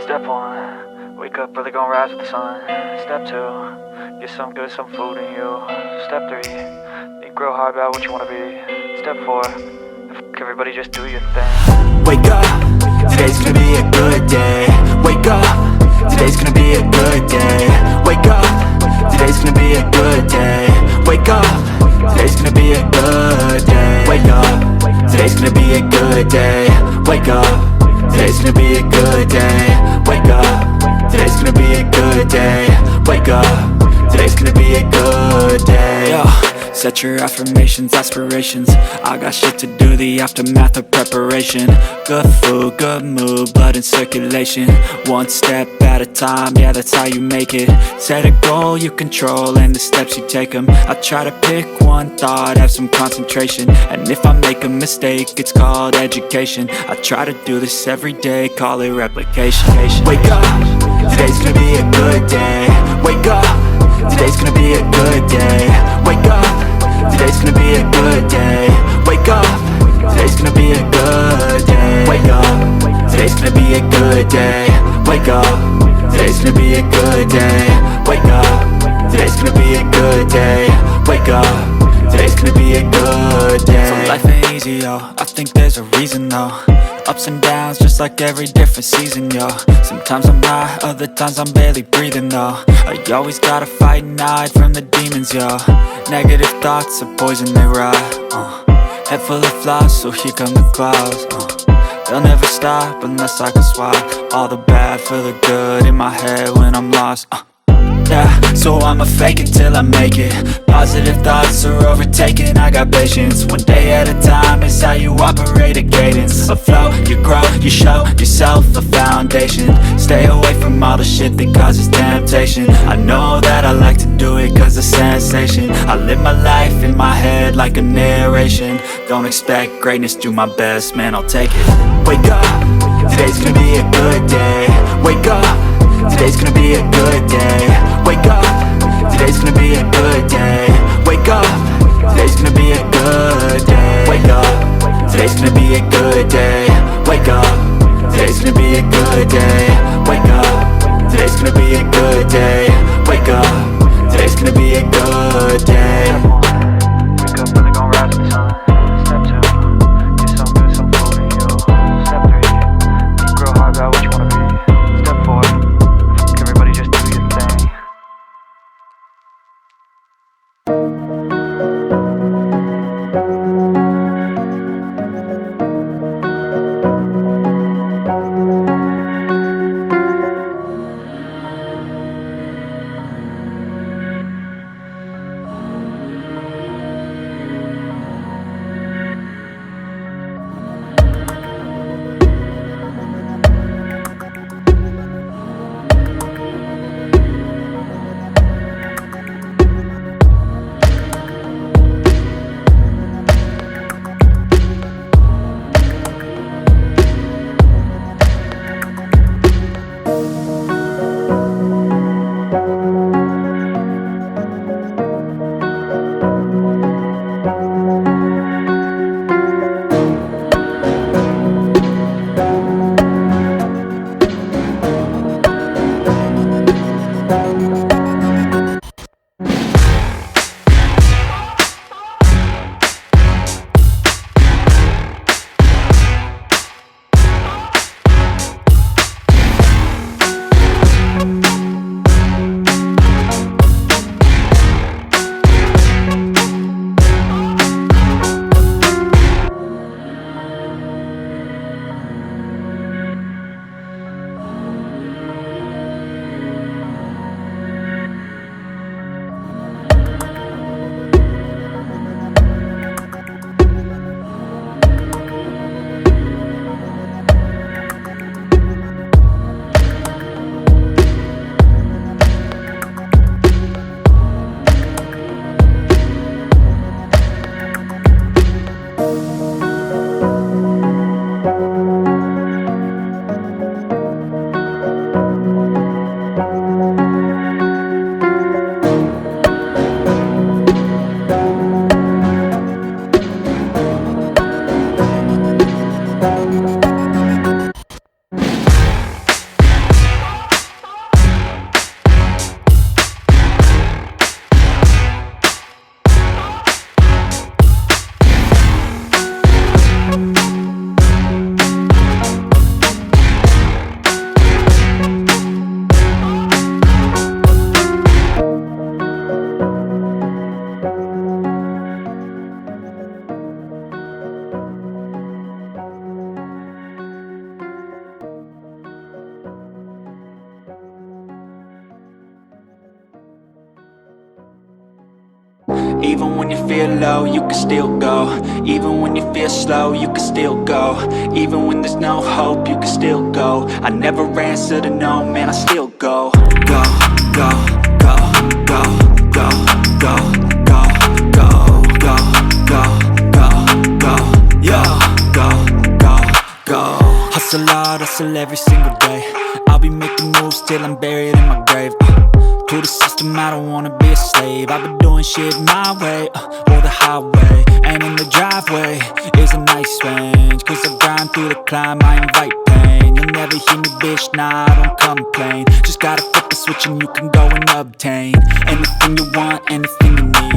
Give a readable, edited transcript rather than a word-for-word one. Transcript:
Step 1, wake up early, gonna rise with the sun. Step 2, get some good, some food in you. Step 3, think real hard about what you wanna be. Step 4, fuck everybody, just do your thing. Wake up, today's gonna be a good day. Wake up, today's gonna be a good day. Wake up, today's gonna be a good day. Wake up, today's gonna be a good day. Wake up, today's gonna be a good day. Wake up, today's gonna be a good day. Wake up, today's gonna be a good day. Wake up, today's gonna be a good day. Yo, set your affirmations, aspirations. I got shit to do, the aftermath of preparation. Good food, good mood, blood in circulation. One step at a time, yeah, that's how you make it. Set a goal you control and the steps you take them. I try to pick one thought, have some concentration. And if I make a mistake, it's called education. I try to do this every day, call it replication. Wake up, today's gonna be a good day. Wake up, today's gonna be a good day. Wake up, today's gonna be a good day. Wake up, today's gonna be a good day. Wake up, today's gonna be a good day. Wake up, today's gonna be a good day. Wake up, today's gonna be a good day. Wake up, today's gonna be a good day. So life ain't easy, yo, I think there's a reason though. Ups and downs, just like every different season, yo. Sometimes I'm high, other times I'm barely breathing, though. I always gotta fight and hide from the demons, yo. Negative thoughts are poison, they rot. Head full of flies, so here come the clouds. They'll never stop unless I can swap all the bad for the good in my head when I'm lost. Yeah, so I'ma fake it till I make it. Positive thoughts are overtaken, I got patience. One day at a time is how you operate a cadence. A flow, you grow, you show yourself a foundation. Stay away from all the shit that causes temptation. I know that I like to do it cause it's sensation. I live my life in my head like a narration. Don't expect greatness, do my best, man, I'll take it. Wake up, today's gonna be a good day. Wake up, today's gonna be a good day. Wake up, today's gonna be a good day. Wake up, today's gonna be a good day. Wake up, today's gonna be a good day. Wake up, today's gonna be a good day. Wake up, today's gonna be a good day. Wake up, today's gonna be a good day. Wake up early, gonna rise with the sun. Step 2, get some good, some food in you. Step 3, think real hard about what you wanna be. Step 4, fuck everybody, just do your thing. when you feel low, you can still go. Even when you feel slow, you can still go. Even when there's no hope, you can still go. I never answer to no, man, I still go. Go, go, go, go, go, go, go, go, go, go, go, go, yo, go, go, go. Hustle hard, hustle every single day. I'll be making moves till I'm buried in my grave. To the system, I don't wanna be a slave. I've been doing shit my way, or the highway. And in the driveway is a nice range, cause I grind through the climb, I invite pain. You'll never hear me, bitch, nah, I don't complain. Just gotta flip the switch and you can go and obtain anything you want, anything you need.